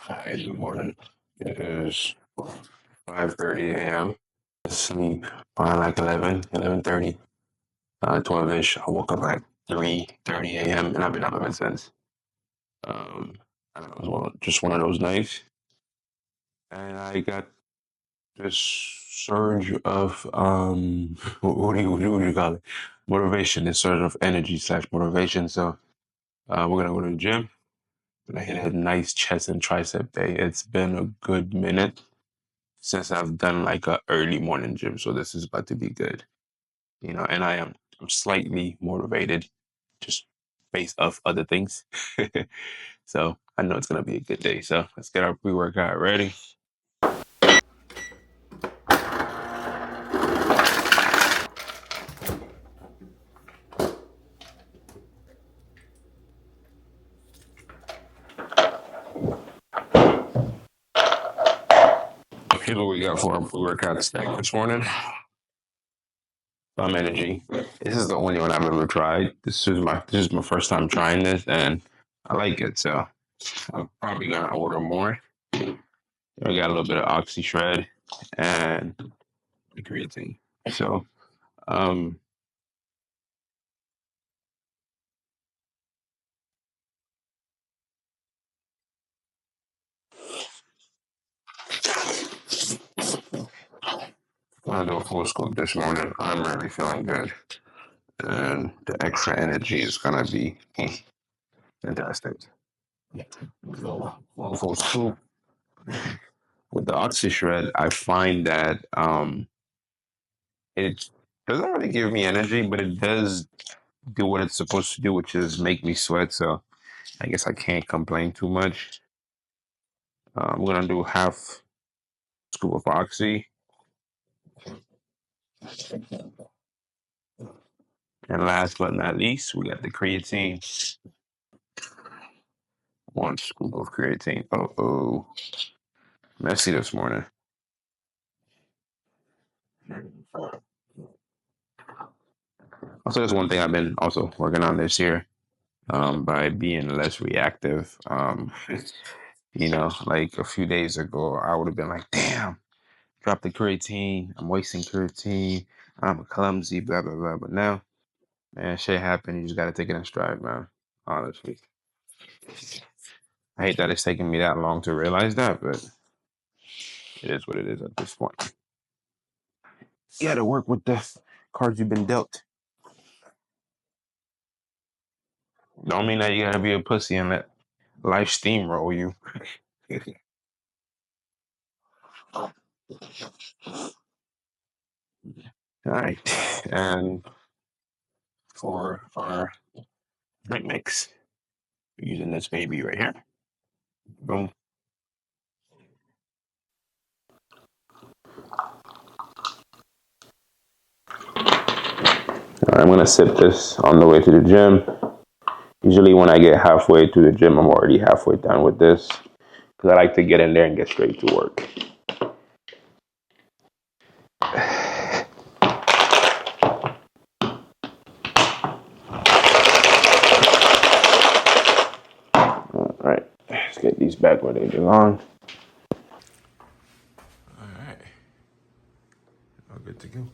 Hi, good morning. It is 5:30 a.m. Sleep by like 11:30, 12-ish. I woke up like 3:30 a.m. and I've been up ever since. Um, I don't know, it was just one of those nights. And I got this surge of, what do you call it? Motivation, this surge of energy slash motivation. So we're going to go to the gym. I hit a nice chest and tricep day. It's been a good minute since I've done like a early morning gym, so this is about to be good. And I'm slightly motivated just based off other things. So I know it's gonna be a good day. So let's get our pre-workout ready. Here's what we got for our pre-workout snack this morning. Some energy. This is the only one I've ever tried. This is my first time trying this, and I like it. So I'm probably gonna order more. I got a little bit of Oxy Shred and the creatine. So um I do a full scoop this morning. I'm really feeling good. And the extra energy is gonna be fantastic. Full scoop. With the Oxy Shred, I find that it doesn't really give me energy, but it does do what it's supposed to do, which is make me sweat. So I guess I can't complain too much. I'm gonna do half scoop of Oxy, and last but not least, we got the creatine. One scoop of creatine. Oh, messy this morning. Also, there's one thing I've been also working on this year, by being less reactive. Like a few days ago, I would have been like, damn, drop the creatine. I'm wasting creatine. I'm clumsy, blah, blah, blah. But now, man, shit happened. You just got to take it in stride, man. Honestly. I hate that it's taking me that long to realize that, but it is what it is at this point. You got to work with the cards you've been dealt. Don't mean that you got to be a pussy and let life steamroll you. All right. And for our drink mix, we're using this baby right here. Boom. All right, I'm gonna sip this on the way to the gym. Usually, when I get halfway to the gym, I'm already halfway done with this because I like to get in there and get straight to work. All right, let's get these back where they belong. All right, all good to go.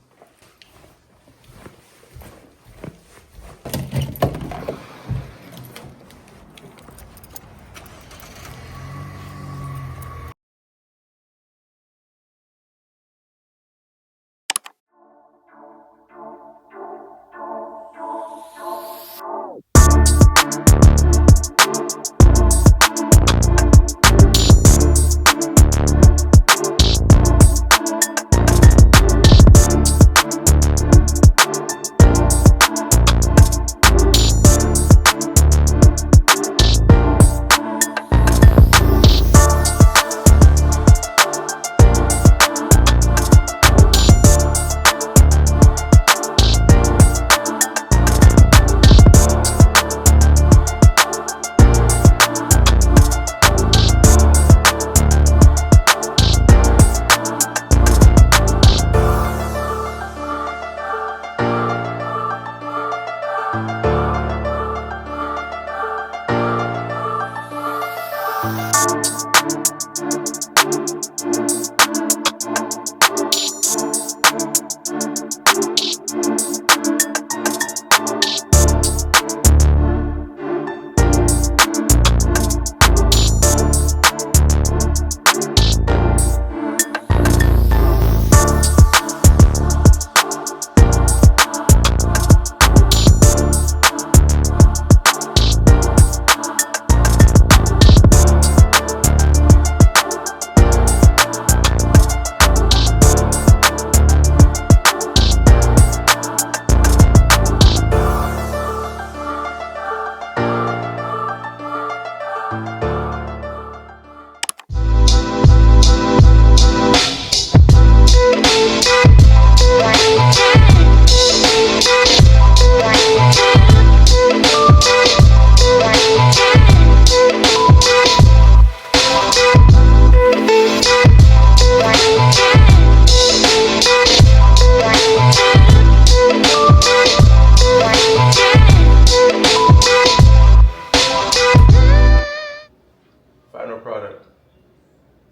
final product: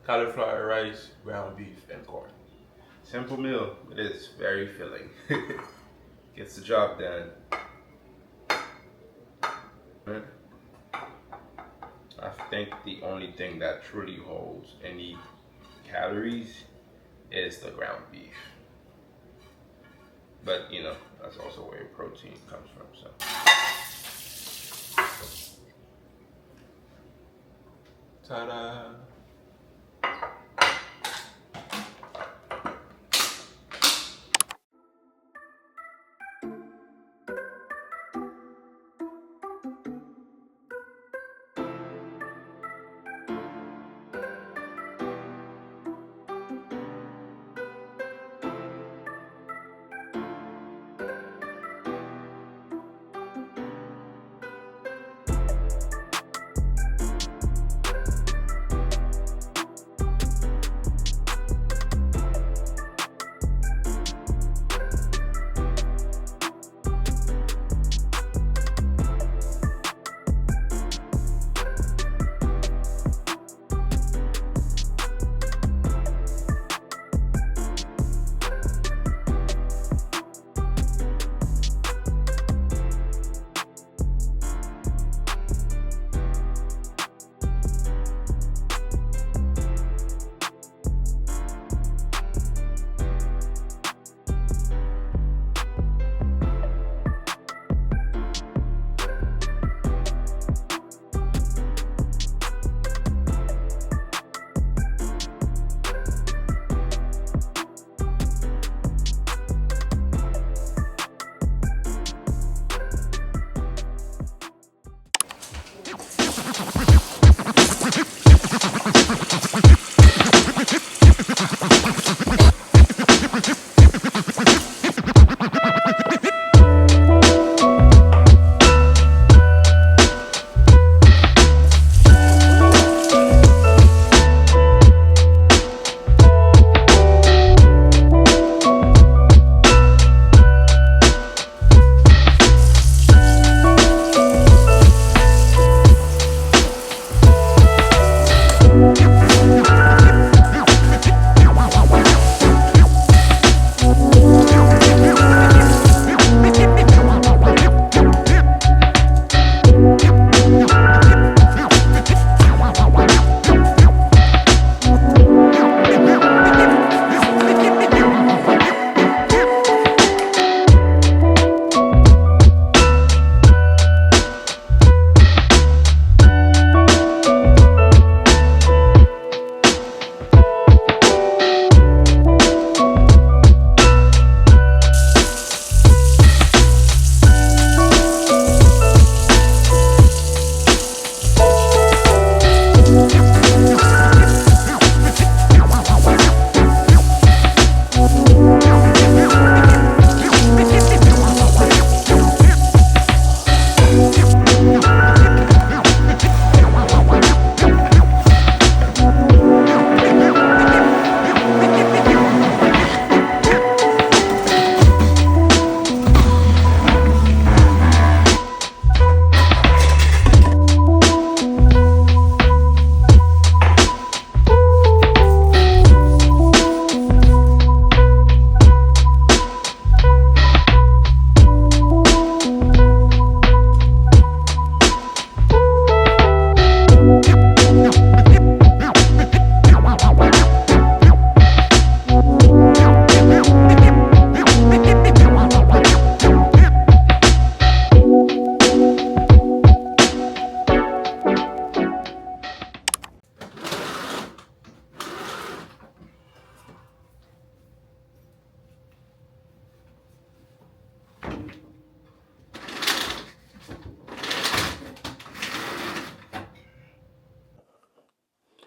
cauliflower rice, ground beef, and corn. Simple meal, but it's very filling. Gets the job done. I think the only thing that truly holds any calories is the ground beef. But that's also where your protein comes from. So, ta-da!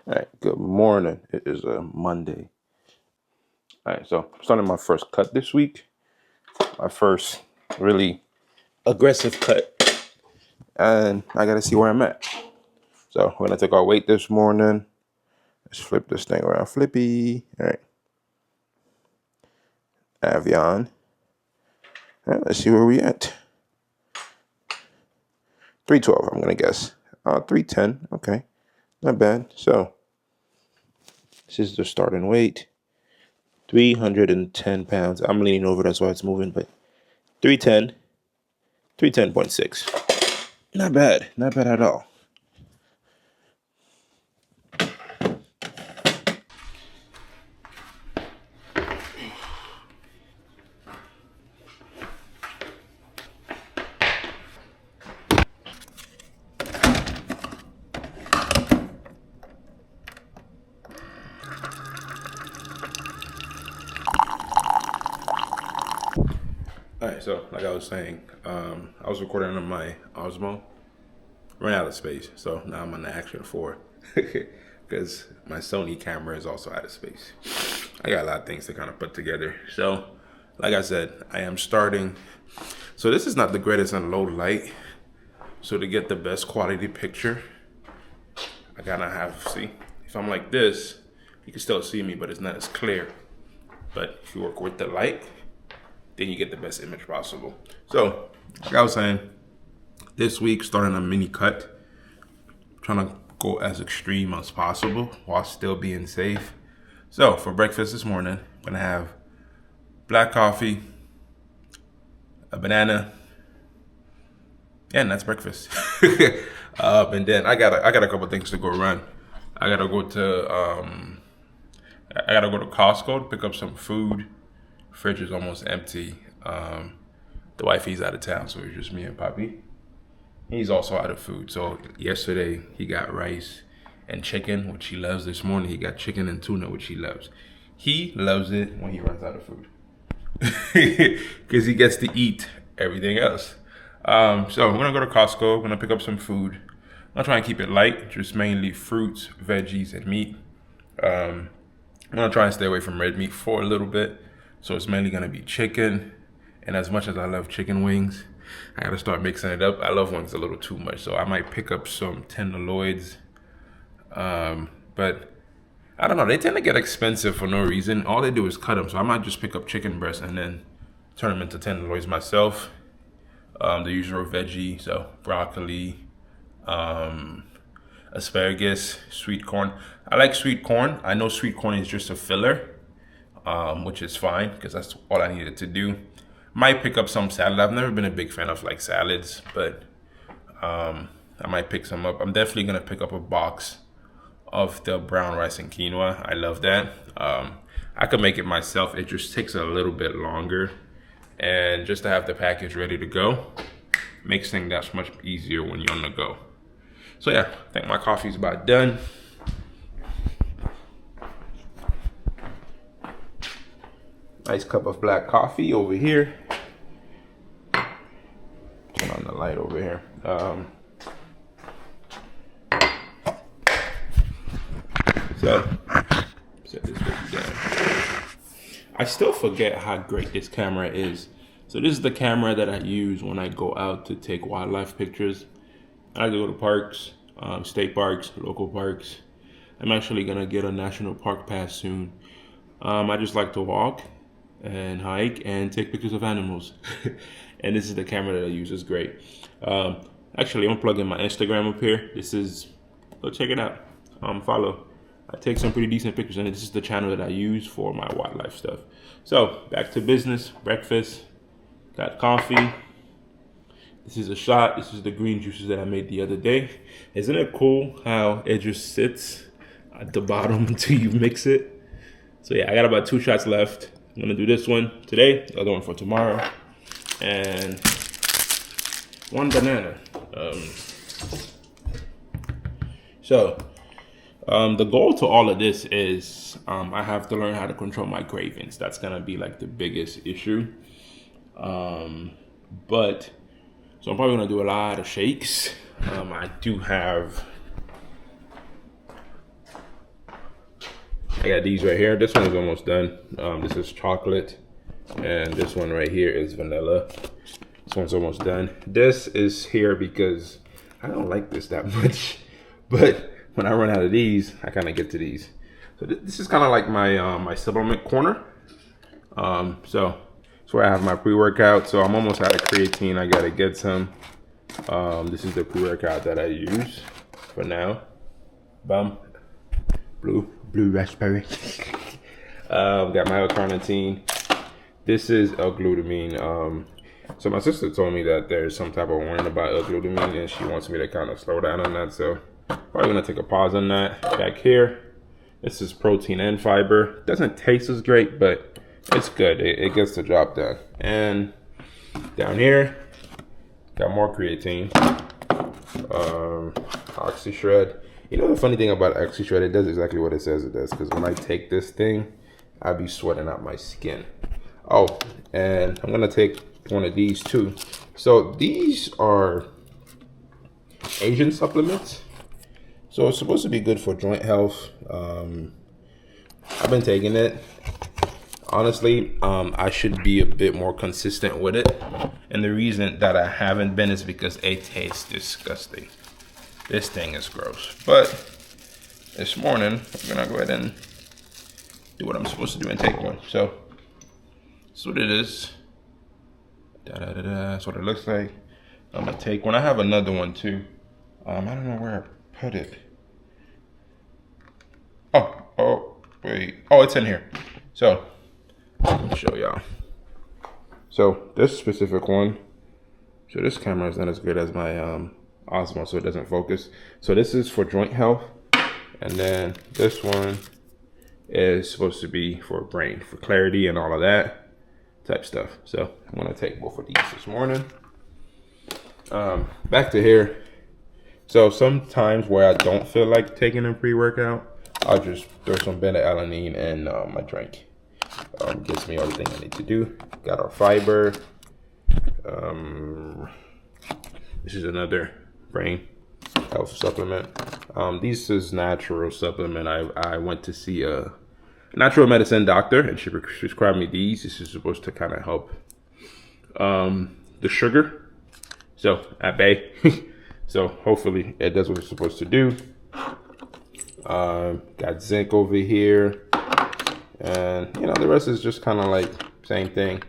All right, good morning. It is a Monday. All right, so I'm starting my first cut this week. My first really aggressive cut. And I got to see where I'm at. So we're going to take our weight this morning. Let's flip this thing around. Flippy. All right. Avion. All right, let's see where we at. 312, I'm going to guess. 310. Okay. not bad. So this is the starting weight, 310 pounds. I'm leaning over, that's why it's moving, but 310, 310.6. Not bad, not bad at all. All right, so like I was saying, I was recording on my Osmo, ran out of space, so now I'm on the Action 4 because my Sony camera is also out of space. I got a lot of things to kind of put together. So, like I said, I am starting. So this is not the greatest on low light. So to get the best quality picture, I gotta have, see, if I'm like this, you can still see me, but it's not as clear. But if you work with the light, then you get the best image possible. So, like I was saying, this week starting a mini cut, trying to go as extreme as possible while still being safe. So for breakfast this morning, I'm gonna have black coffee, a banana, and that's breakfast. And then I got a couple things to go run. I gotta go to Costco to pick up some food. Fridge is almost empty. The wifey's out of town, so it's just me and Poppy. He's also out of food. So yesterday he got rice and chicken, which he loves. This morning he got chicken and tuna, which he loves. He loves it when he runs out of food because he gets to eat everything else. So we're gonna go to Costco. We're gonna pick up some food. I'm gonna try and keep it light, just mainly fruits, veggies, and meat. I'm gonna try and stay away from red meat for a little bit. So it's mainly gonna be chicken. And as much as I love chicken wings, I gotta start mixing it up. I love wings a little too much, so I might pick up some tenderloins. But I don't know, they tend to get expensive for no reason. All they do is cut them, so I might just pick up chicken breasts and then turn them into tenderloins myself. The usual veggie, so broccoli, asparagus, sweet corn. I like sweet corn. I know sweet corn is just a filler, which is fine because that's all I needed to do. Might pick up some salad. I've never been a big fan of like salads, but I might pick some up. I'm definitely gonna pick up a box of the brown rice and quinoa. I love that. I could make it myself. It just takes a little bit longer, and just to have the package ready to go makes things that much easier when you're on the go. So yeah, I think my coffee's about done. Nice cup of black coffee over here. Turn on the light over here. So set this baby down. I still forget how great this camera is. So this is the camera that I use when I go out to take wildlife pictures. I like to go to parks, state parks, local parks. I'm actually gonna get a national park pass soon. I just like to walk and hike and take pictures of animals. And this is the camera that I use. It's great. Actually, I'm plugging my Instagram up here. Go check it out. Follow. I take some pretty decent pictures, and this is the channel that I use for my wildlife stuff. So back to business. Breakfast. Got coffee. This is a shot. This is the green juices that I made the other day. Isn't it cool how it just sits at the bottom until you mix it? So yeah, I got about 2 shots left. I'm gonna do this one today, the other one for tomorrow, and 1 banana. The goal to all of this is I have to learn how to control my cravings. That's gonna be like the biggest issue. So I'm probably gonna do a lot of shakes. I got these right here. This one is almost done. This is chocolate, and this one right here is vanilla. This one's almost done. This is here because I don't like this that much, but when I run out of these, I kind of get to these. So this is kind of like my my supplement corner. So it's where I have my pre-workout. So I'm almost out of creatine. I gotta get some. This is the pre-workout that I use for now. bum, blue raspberry. Got my L-carnitine. This is L-glutamine. So my sister told me that there's some type of warning about L-glutamine, and she wants me to kind of slow down on that. So probably gonna take a pause on that. Back here, this is protein and fiber. Doesn't taste as great, but it's good. It gets the job done. And down here, got more creatine. OxyShred. You know the funny thing about OxyShred, it does exactly what it says it does. Because when I take this thing, I'll be sweating out my skin. Oh, and I'm gonna take one of these too. So these are Asian supplements. So it's supposed to be good for joint health. I've been taking it. Honestly, I should be a bit more consistent with it. And the reason that I haven't been is because it tastes disgusting. This thing is gross. But this morning, I'm gonna go ahead and do what I'm supposed to do and take one. So that's what it is. That's what it looks like. I'm gonna take one. I have another one too. I don't know where I put it. Oh, wait. Oh, it's in here. So, let me show y'all. So, this specific one. So, this camera is not as good as my Osmo, so it doesn't focus. So, this is for joint health. And then this one is supposed to be for brain, for clarity and all of that type stuff. So, I'm going to take both of these this morning. Back to here. So, sometimes where I don't feel like taking a pre-workout, I'll just throw some beta-alanine in my drink. Gives me everything I need to do. Got our fiber. This is another brain health supplement. This is natural supplement. I went to see a natural medicine doctor, and she prescribed me these. This is supposed to kind of help the sugar. So at bay. So hopefully it does what it's supposed to do. Got zinc over here, and the rest is just kind of like same thing.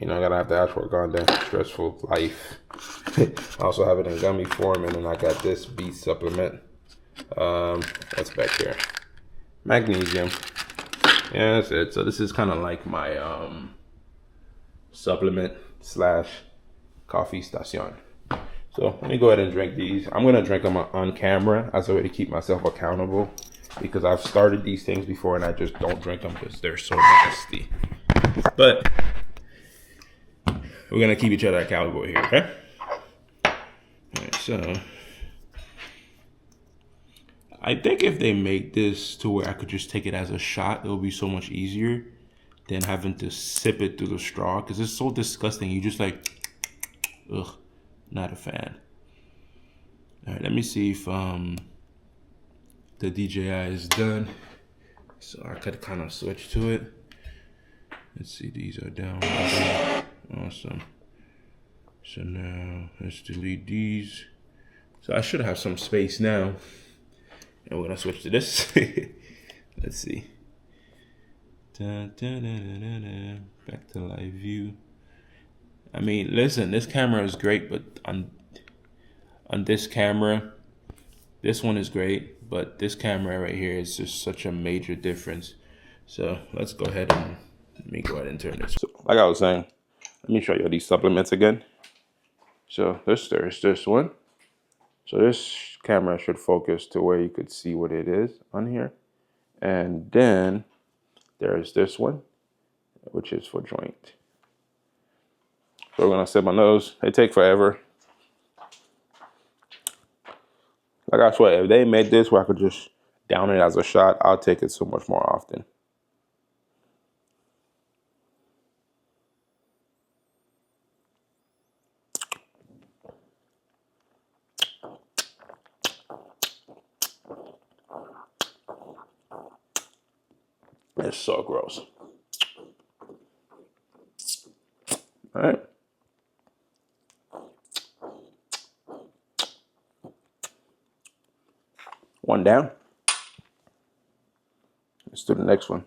Gotta have the ashwagandha, stressful life. I also have it in gummy form, and then I got this B supplement. That's back here. Magnesium. Yeah, that's it. So this is kind of like my supplement / coffee station. So let me go ahead and drink these. I'm gonna drink them on camera as a way to keep myself accountable, because I've started these things before and I just don't drink them because they're so nasty. But we're gonna keep each other accountable here, okay? All right, so I think if they make this to where I could just take it as a shot, it'll be so much easier than having to sip it through the straw, because it's so disgusting. You just like, ugh. Not a fan. All right, let me see if the DJI is done. So I could kind of switch to it. Let's see, these are down. Awesome. So now let's delete these. So I should have some space now. And we're gonna switch to this. Let's see. Back to live view. I mean, listen, this camera is great, but on this camera, this one is great, but this camera right here is just such a major difference. So let's go ahead and turn this. So, like I was saying, let me show you these supplements again. So there's this one. So this camera should focus to where you could see what it is on here. And then there's this one, which is for joint. So we're gonna set my nose. They take forever. Like I swear, if they made this where I could just down it as a shot, I'll take it so much more often. It's so gross. All right. One down. Let's do the next one.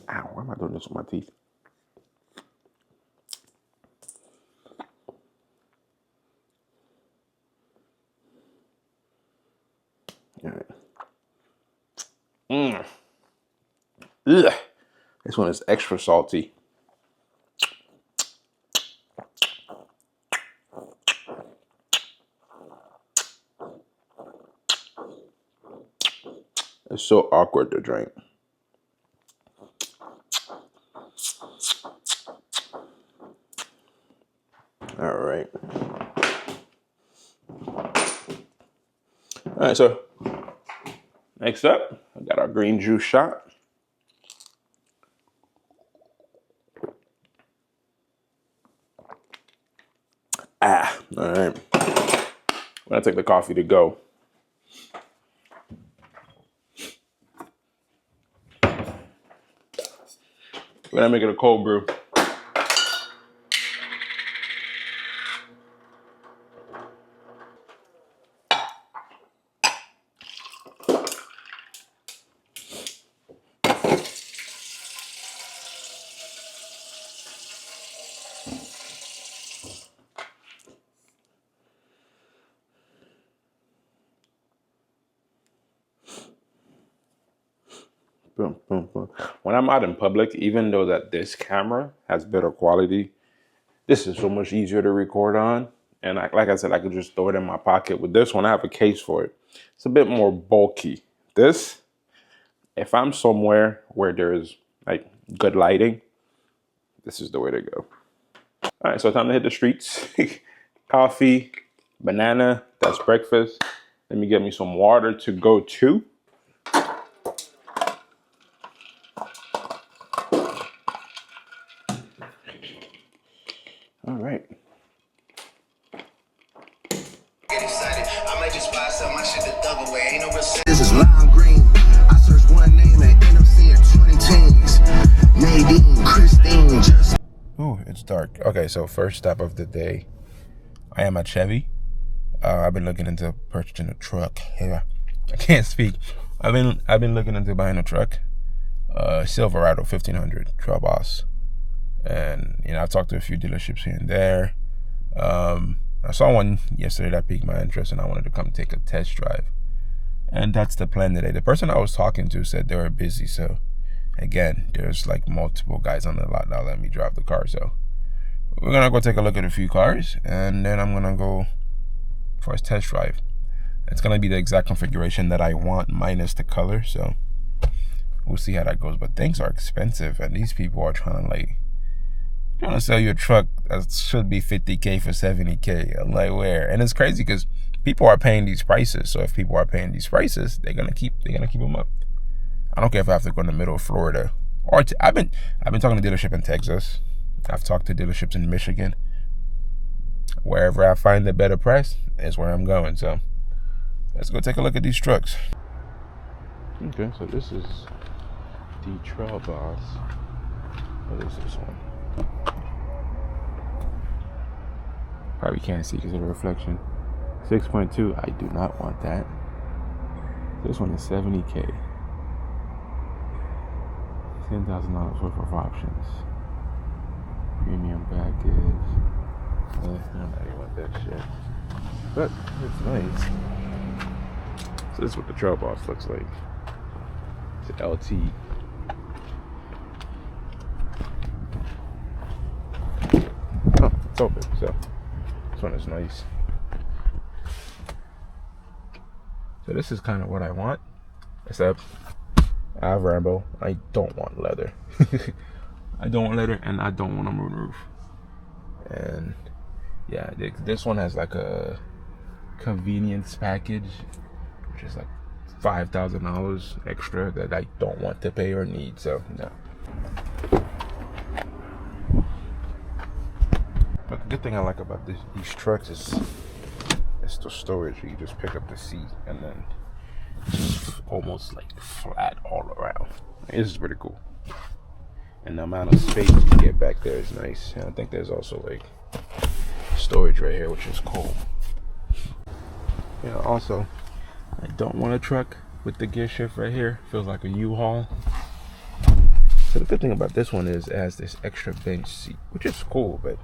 Ow, why am I doing this with my teeth? Ugh. This one is extra salty. It's so awkward to drink. All right. All right, so next up, I got our green juice shot. All right. I'm gonna take the coffee to go. We're gonna make it a cold brew. Boom, boom, boom. When I'm out in public, even though that this camera has better quality, this is so much easier to record on. And like I said, I could just throw it in my pocket. With this one, I have a case for it. It's a bit more bulky. This, if I'm somewhere where there's like good lighting, this is the way to go. All right, so time to hit the streets. Coffee, banana, that's breakfast. Let me get me some water to go to. All right. Get excited. I might just buy some. My shit the double way. Ain't no real. This is lime green. I search one name and end up seeing 20 teens. Nadine, Christine, just. Oh, it's dark. Okay, so first stop of the day. I am at Chevy. I've been looking into purchasing a truck. Yeah, I can't speak. I've been looking into buying a truck. Silverado 1500 Trail Boss. And I talked to a few dealerships here and there. I saw one yesterday that piqued my interest, and I wanted to come take a test drive. And that's the plan today. The person I was talking to said they were busy, so again, there's like multiple guys on the lot that let me drive the car. So we're gonna go take a look at a few cars, and then I'm gonna go for a test drive. It's gonna be the exact configuration that I want, minus the color. So we'll see how that goes. But things are expensive, and these people are trying to sell you a truck that should be $50K for $70K. I'm like, where? And it's crazy because people are paying these prices. So if people are paying these prices, they're gonna keep them up. I don't care if I have to go in the middle of Florida, or I've been talking to dealership in Texas. I've talked to dealerships in Michigan. Wherever I find the better price is where I'm going. So let's go take a look at these trucks. Okay, so this is the Trail Boss. What is this one? Probably can't see because of the reflection. 6.2. I do not want that. This one is $70K. $10,000 worth of options. Premium package. I don't even want that shit. But it's nice. So this is what the Trail Boss looks like. It's an LT. Oh, it's open, so this one is nice. So this is kind of what I want, except I have Rambo. I don't want leather. I don't want leather, and I don't want a moonroof. And yeah, this one has like a convenience package, which is like $5,000 extra that I don't want to pay or need. So no. But the good thing I like about these trucks is it's the storage. You just pick up the seat and then it's almost like flat all around. This is pretty cool. And the amount of space you get back there is nice. And I think there's also like storage right here, which is cool. Also, I don't want a truck with the gear shift right here. Feels like a U-Haul. So the good thing about this one is it has this extra bench seat, which is cool, but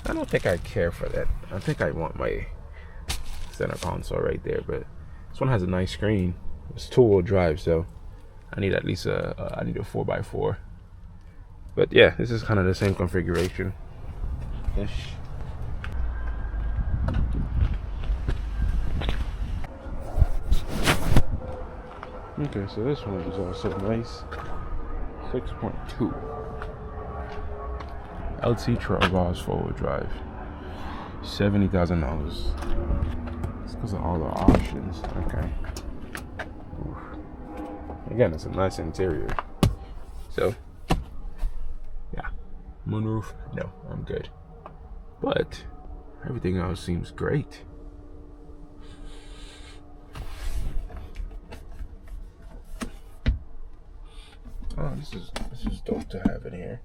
I don't think I care for that. I think I want my center console right there, but this one has a nice screen. It's two-wheel drive, so I need at least I need a 4x4. But yeah, this is kind of the same configuration ish. Okay, so this one is also nice. 6.2 LT Trail Boss 4-wheel drive. $70,000. It's because of all the options. Okay. Oof. Again, it's a nice interior. So, yeah. Moonroof? No, I'm good. But everything else seems great. Oh, this is dope to have in here.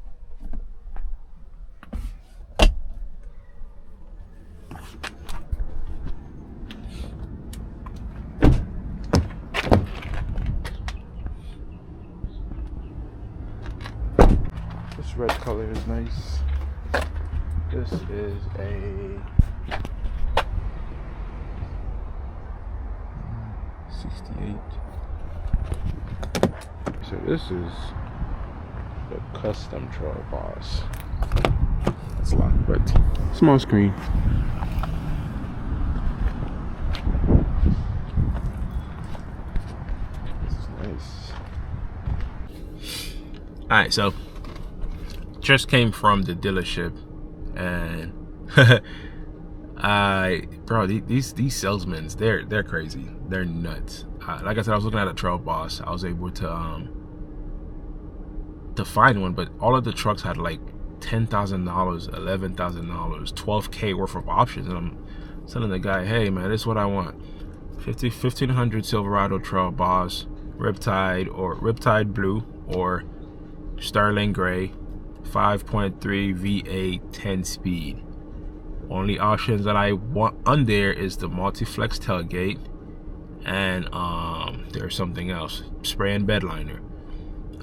This red color is nice. This is a 68. So this is the custom Trail Boss. That's a lot, but small screen. This is nice. Alright, so just came from the dealership, and bro, these salesmen, they're crazy. They're nuts. Like I said, I was looking at a Trail Boss. I was able to find one, but all of the trucks had like $10,000, $11,000, $12K worth of options, and I'm telling the guy, hey man, this is what I want: 1500 Silverado Trail Boss, Riptide Blue or Sterling Gray, 5.3 V8 10 speed. Only options that I want on there is the multi-flex tailgate, and there's something else, spray and bed liner.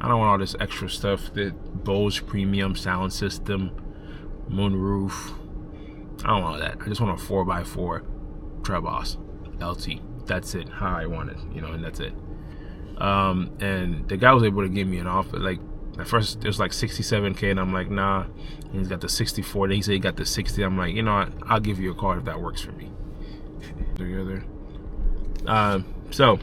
I don't want all this extra stuff, the Bose premium sound system, moonroof. I don't want all that. I just want a 4x4 Trail Boss LT. That's it, how I want it, you know, and that's it. And the guy was able to give me an offer. Like at first it was like 67K, and I'm like, nah. And he's got the 64. Then he said he got the 60. I'm like, you know what? I'll give you a call if that works for me. Together. So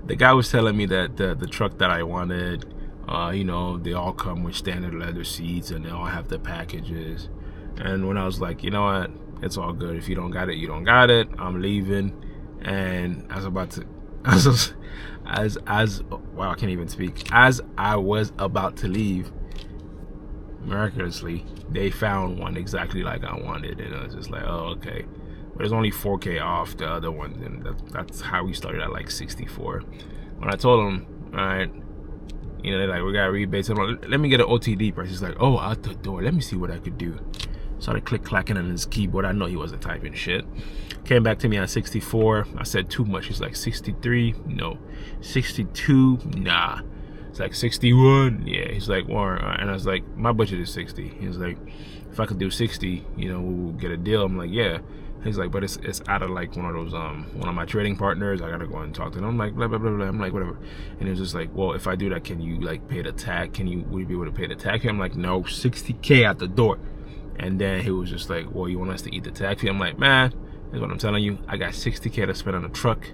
the guy was telling me that the truck that I wanted, you know, they all come with standard leather seats and they all have the packages. And when I was like, you know what, it's all good. If you don't got it, you don't got it. I'm leaving. And I was about to, wow, I can't even speak. As I was about to leave, miraculously, they found one exactly like I wanted, and I was just like, oh, okay. But it's only 4K off the other one, and that's how we started at like 64. When I told them, all right, you know, they're like, we got rebates. I'm like, let me get an OTD price. He's like, oh, out the door. Let me see what I could do. Started click-clacking on his keyboard. I know he wasn't typing shit. Came back to me at 64. I said too much. He's like, 63? No. 62? Nah. It's like 61? Yeah. He's like, well, and I was like, my budget is 60. He's like, if I could do 60, you know, we'll get a deal. I'm like, yeah. He's like, but it's out of like one of those one of my trading partners. I gotta go and talk to them. I'm like, blah blah blah blah. I'm like, whatever. And he was just like, well, if I do that, can you like pay the tag? Will you be able to pay the tag fee? I'm like, no, 60K out the door. And then he was just like, well, you want us to eat the tag fee? I'm like, man, that's what I'm telling you. I got 60K to spend on a truck,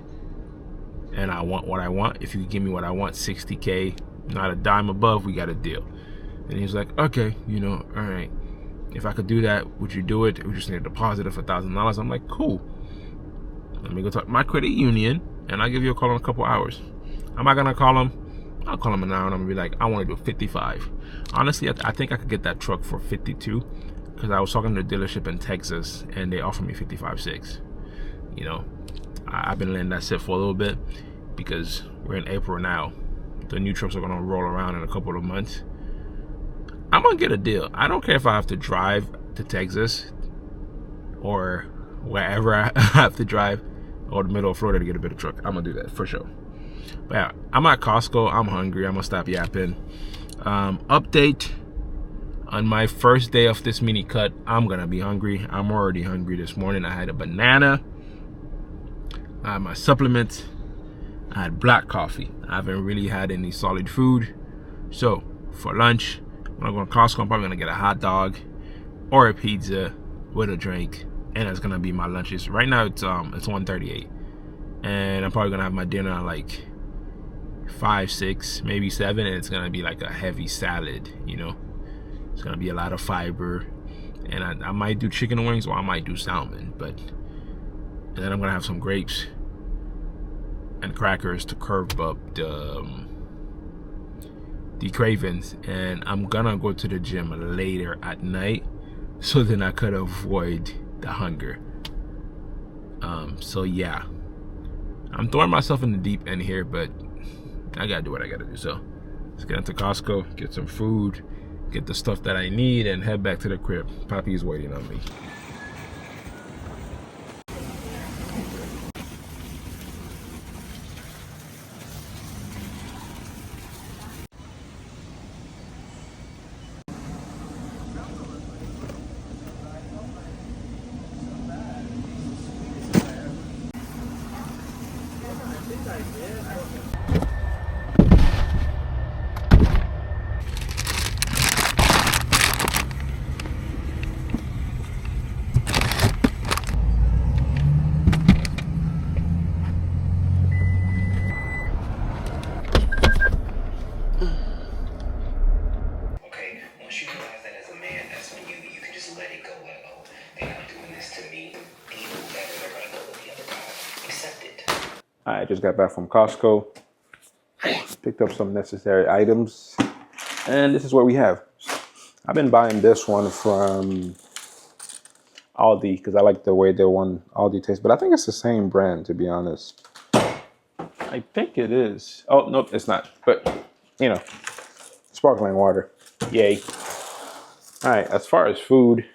and I want what I want. If you give me what I want, 60K, not a dime above, we got a deal. And he was like, okay, you know, all right. If I could do that, would you do it? We just need a deposit of $1,000. I'm like, cool. Let me go talk to my credit union, and I'll give you a call in a couple hours. Am I gonna call him? I'll call him an hour, and I'm gonna be like, I want to do 55. Honestly, I think I could get that truck for 52, because I was talking to a dealership in Texas, and they offered me 55.6. You know, I've been letting that sit for a little bit because we're in April now. The new trucks are gonna roll around in a couple of months. I'm gonna get a deal. I don't care if I have to drive to Texas or wherever I have to drive, or the middle of Florida to get a better truck. I'm gonna do that for sure. But yeah, I'm at Costco. I'm hungry. I'm gonna stop yapping. Update on my first day of this mini cut. I'm gonna be hungry. I'm already hungry. This morning I had a banana. I had my supplements. I I had black coffee. I haven't really had any solid food. So for lunch, when I go to Costco, I'm probably gonna get a hot dog or a pizza with a drink, and that's gonna be my lunches. Right now it's 1:38, and I'm probably gonna have my dinner at like 5, 6, maybe 7, and it's gonna be like a heavy salad. You know, it's gonna be a lot of fiber, and I might do chicken wings or I might do salmon, and then I'm gonna have some grapes and crackers to curb up the cravings, and I'm gonna go to the gym later at night so then I could avoid the hunger. So yeah, I'm throwing myself in the deep end here, but I gotta do what I gotta do. So let's get into Costco, get some food, get the stuff that I need, and head back to the crib. Poppy is waiting on me. I just got back from Costco, picked up some necessary items, and this is what we have. I've been buying this one from Aldi because I like the way the one Aldi tastes, but I think it's the same brand, to be honest. I think it is. Oh, nope, it's not. But, you know, sparkling water. Yay. All right, as far as food,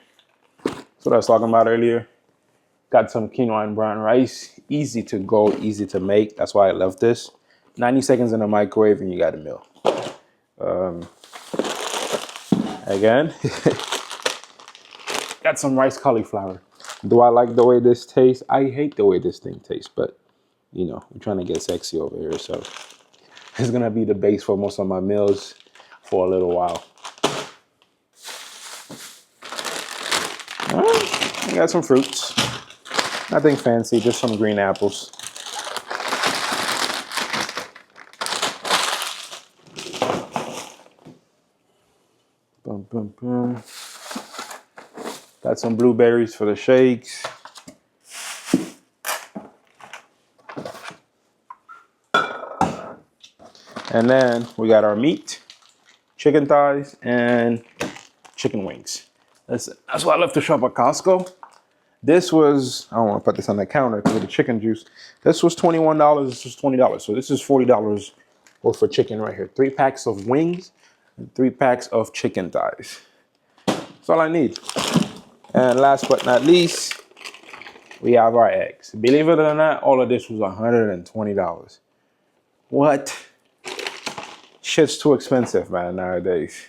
that's what I was talking about earlier. Got some quinoa and brown rice. Easy to go, easy to make. That's why I love this. 90 seconds in the microwave and you got a meal. Again, got some rice cauliflower. Do I like the way this tastes? I hate the way this thing tastes, but you know, I'm trying to get sexy over here. So it's gonna be the base for most of my meals for a little while. All right, I got some fruits. Nothing fancy, just some green apples. Boom, boom, boom. Got some blueberries for the shakes. And then we got our meat, chicken thighs, and chicken wings. That's why I love to shop at Costco. This was, I don't want to put this on the counter because of the chicken juice. This was $21, this was $20. So this is $40 worth of chicken right here. 3 packs of wings and 3 packs of chicken thighs. That's all I need. And last but not least, we have our eggs. Believe it or not, all of this was $120. What? Shit's too expensive, man, nowadays.